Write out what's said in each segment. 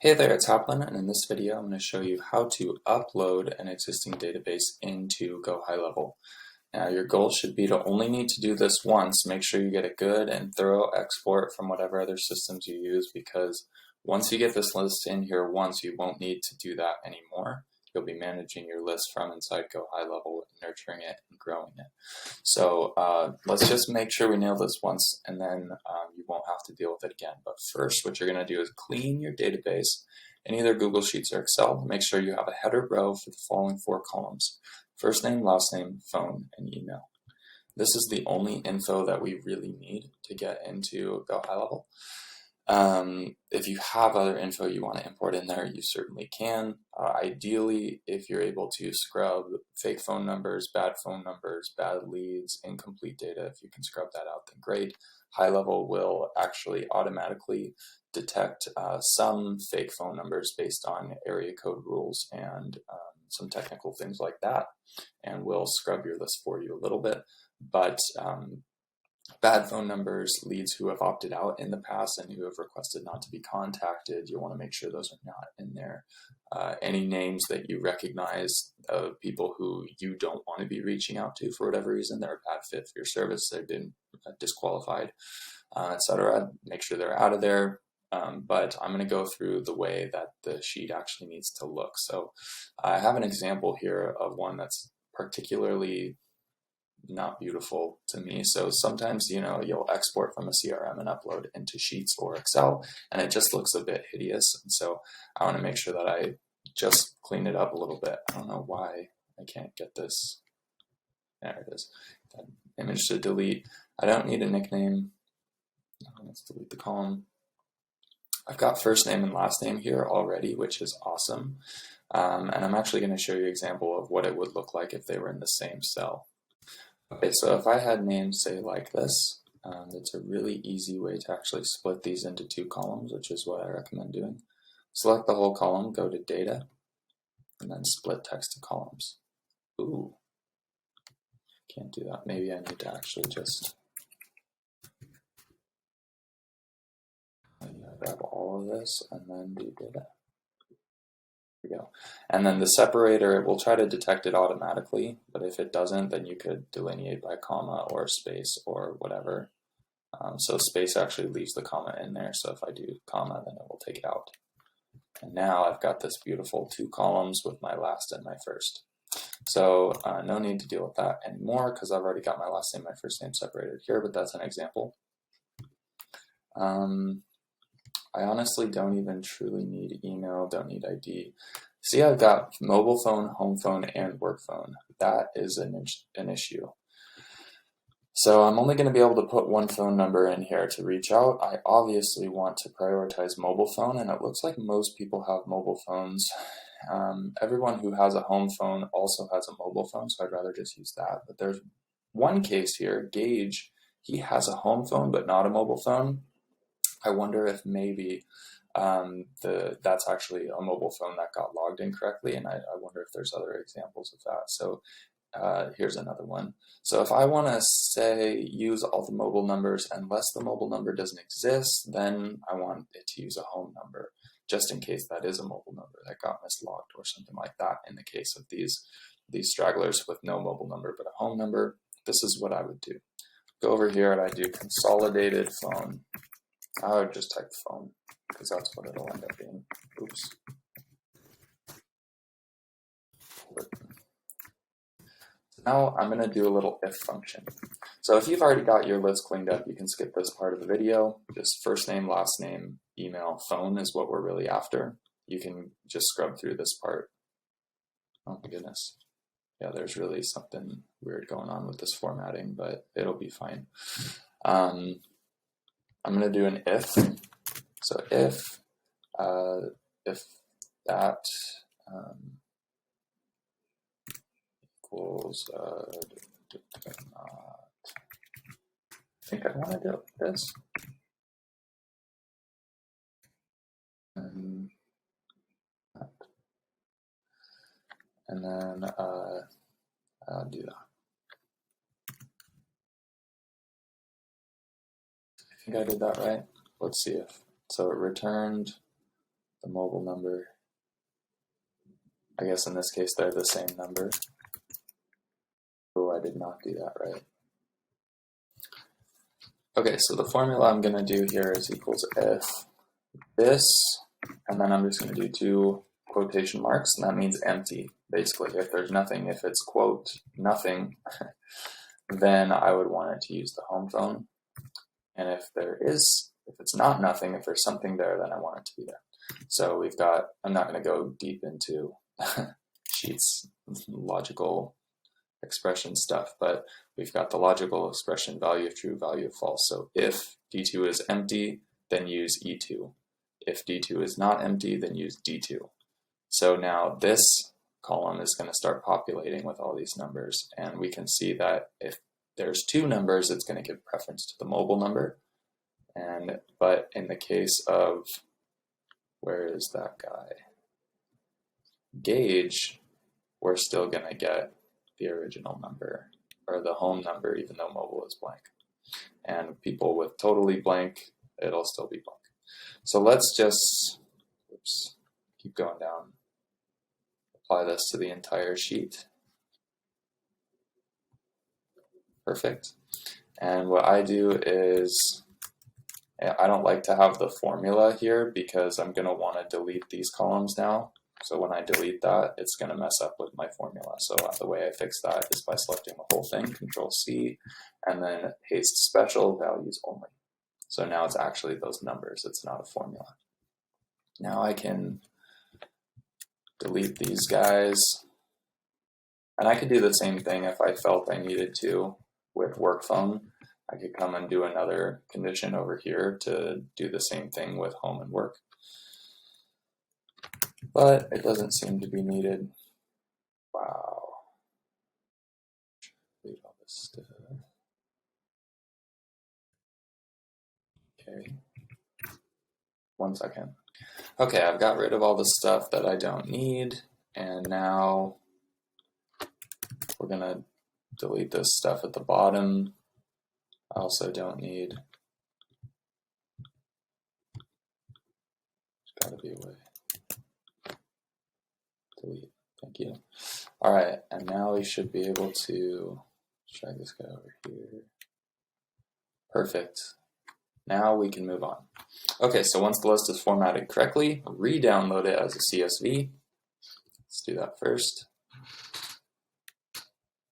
Hey there, it's Haplin, and in this video I'm going to show you how to upload an existing database into GoHighLevel. Now your goal should be to only need to do this once. Make sure you get a good and thorough export from whatever other systems you use, because once you get this list in here once, you won't need to do that anymore. You'll be managing your list from inside GoHighLevel, nurturing it and growing it. So let's just make sure we nail this once, and then you won't have to deal with it again. But first, what you're going to do is clean your database in either Google Sheets or Excel. Make sure you have a header row for the following 4 columns: first name, last name, phone, and email. This is the only info that we really need to get into GoHighLevel. If you have other info you want to import in there, you certainly can. Ideally, if you're able to scrub fake phone numbers, bad leads, incomplete data, if you can scrub that out, then great. HighLevel will actually automatically detect some fake phone numbers based on area code rules and some technical things like that, and will scrub your list for you a little bit. But bad phone numbers, leads who have opted out in the past and who have requested not to be contacted, you want to make sure those are not in there. Any names that you recognize of people who you don't want to be reaching out to for whatever reason, they're a bad fit for your service, they've been disqualified, etc. Make sure they're out of there. But I'm going to go through the way that the sheet actually needs to look. So I have an example here of one that's particularly not beautiful to me. So sometimes, you'll export from a CRM and upload into Sheets or Excel, and it just looks a bit hideous. And so I want to make sure that I just clean it up a little bit. I don't know why I can't get this. There it is. That image to delete. I don't need a nickname. Let's delete the column. I've got first name and last name here already, which is awesome. And I'm actually going to show you an example of what it would look like if they were in the same cell. Okay, so if I had names, say, like this, it's a really easy way to actually split these into 2 columns, which is what I recommend doing. Select the whole column, go to Data, and then split text to columns. Ooh, can't do that. Maybe I need to actually just grab all of this and then do Data. Here we go. And then the separator, it will try to detect it automatically, but if it doesn't, then you could delineate by comma or space or whatever. So space actually leaves the comma in there, so if I do comma, then it will take it out. And now I've got this beautiful 2 columns with my last and my first. So no need to deal with that anymore because I've already got my last name and my first name separated here, but that's an example. I honestly don't even truly need email, don't need ID. See, I've got mobile phone, home phone, and work phone. That is an issue. So I'm only going to be able to put 1 phone number in here to reach out. I obviously want to prioritize mobile phone, and it looks like most people have mobile phones. Everyone who has a home phone also has a mobile phone, so I'd rather just use that. But there's one case here, Gage, he has a home phone but not a mobile phone. I wonder if maybe that's actually a mobile phone that got logged incorrectly, and I wonder if there's other examples of that. So here's another one. So if I want to say use all the mobile numbers, unless the mobile number doesn't exist, then I want it to use a home number, just in case that is a mobile number that got mislogged or something like that. In the case of these stragglers with no mobile number but a home number, this is what I would do. Go over here and I do consolidated phone. I would just type phone because that's what it'll end up being. Oops. Now I'm going to do a little if function. So if you've already got your list cleaned up, you can skip this part of the video. Just first name, last name, email, phone is what we're really after. You can just scrub through this part. Oh my goodness. Yeah, there's really something weird going on with this formatting, but it'll be fine. I'm going to do an if. So if that equals not. I think I want to do this. And then I'll do that. I think I did that right. Let's see if. So it returned the mobile number. I guess in this case they're the same number. Oh, I did not do that right. Okay, so the formula I'm going to do here is equals if this, and then I'm just going to do 2 quotation marks, and that means empty, basically. If there's nothing, if it's quote nothing, then I would want it to use the home phone. And if it's not nothing, if there's something there, then I want it to be there. So we've got, I'm not going to go deep into Sheets logical expression stuff, but we've got the logical expression value of true, value of false. So if D2 is empty, then use E2. If D2 is not empty, then use D2. So now this column is going to start populating with all these numbers, and we can see that if there's 2 numbers, it's going to give preference to the mobile number. But in the case of, where is that guy? Gauge, we're still going to get the original number, or the home number, even though mobile is blank. And people with totally blank, it'll still be blank. So let's just, keep going down. Apply this to the entire sheet. Perfect. And what I do is, I don't like to have the formula here because I'm going to want to delete these columns now. So when I delete that, it's going to mess up with my formula. So the way I fix that is by selecting the whole thing, Control-C, and then paste special values only. So now it's actually those numbers. It's not a formula. Now I can delete these guys. And I could do the same thing if I felt I needed to with work phone. I could come and do another condition over here to do the same thing with home and work. But it doesn't seem to be needed. Wow. Delete all this stuff. Okay. 1 second. Okay, I've got rid of all the stuff that I don't need, and now we're gonna delete this stuff at the bottom. I also don't need. There's gotta be a way. Delete. Thank you. All right, and now we should be able to drag this guy over here. Perfect. Now we can move on. Okay, so once the list is formatted correctly, re-download it as a CSV. Let's do that first.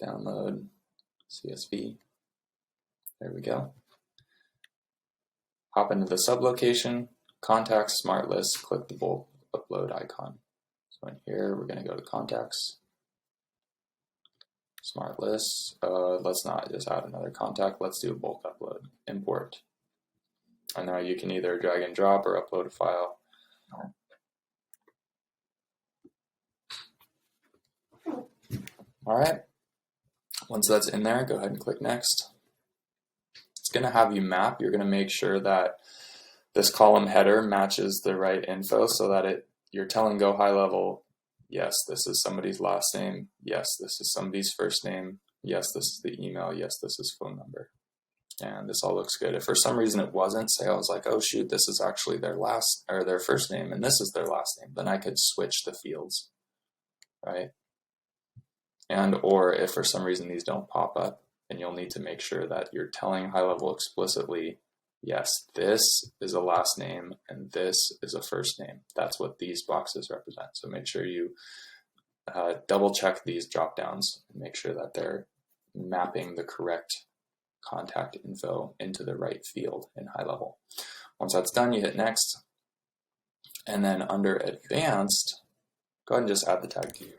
Download CSV. There we go. Hop into the sublocation, contacts, smart list, click the bulk upload icon. So in here, we're going to go to contacts, smart list. Let's not just add another contact. Let's do a bulk upload, import. And now you can either drag and drop or upload a file. All right. Once that's in there, go ahead and click next. It's going to have you map. You're going to make sure that this column header matches the right info so that you're telling GoHighLevel, yes, this is somebody's last name. Yes, this is somebody's first name. Yes, this is the email. Yes, this is phone number. And this all looks good. If for some reason it wasn't, say I was like, oh shoot, this is actually their their first name and this is their last name, then I could switch the fields, right? And or if for some reason these don't pop up, then you'll need to make sure that you're telling HighLevel explicitly, yes, this is a last name and this is a first name. That's what these boxes represent. So make sure you double check these drop downs and make sure that they're mapping the correct contact info into the right field in HighLevel. Once that's done, you hit next, and then under advanced, go ahead and just add the tag to your.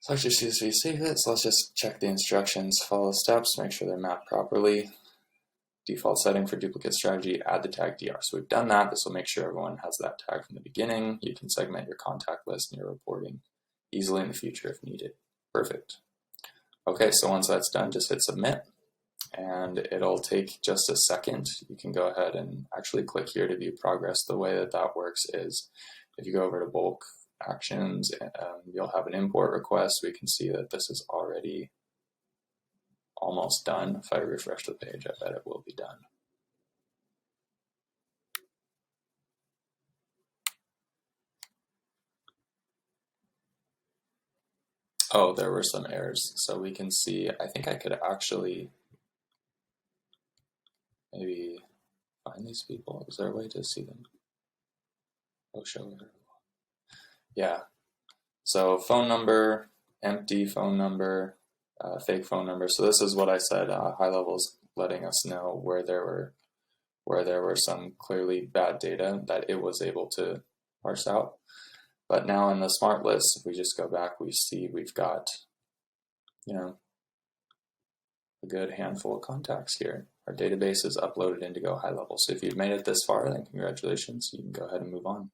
Select your CSV, save it. So let's just check the instructions, follow the steps, make sure they're mapped properly. Default setting for duplicate strategy, add the tag DR. So we've done that. This will make sure everyone has that tag from the beginning. You can segment your contact list and your reporting easily in the future if needed. Perfect. Okay, so once that's done, just hit submit, and it'll take just a second. You can go ahead and actually click here to view progress. The way that that works is if you go over to bulk actions, you'll have an import request. We can see that this is already almost done. If I refresh the page, I bet it will be done. Oh, there were some errors. So we can see, I think I could actually maybe find these people. Is there a way to see them? Oh, show her. Yeah. So phone number, empty phone number, fake phone number. So this is what I said. GoHighLevel's letting us know where there were some clearly bad data that it was able to parse out. But now in the smart list, if we just go back, we see we've got, a good handful of contacts here. Our database is uploaded into GoHighLevel. So if you've made it this far, then congratulations. You can go ahead and move on.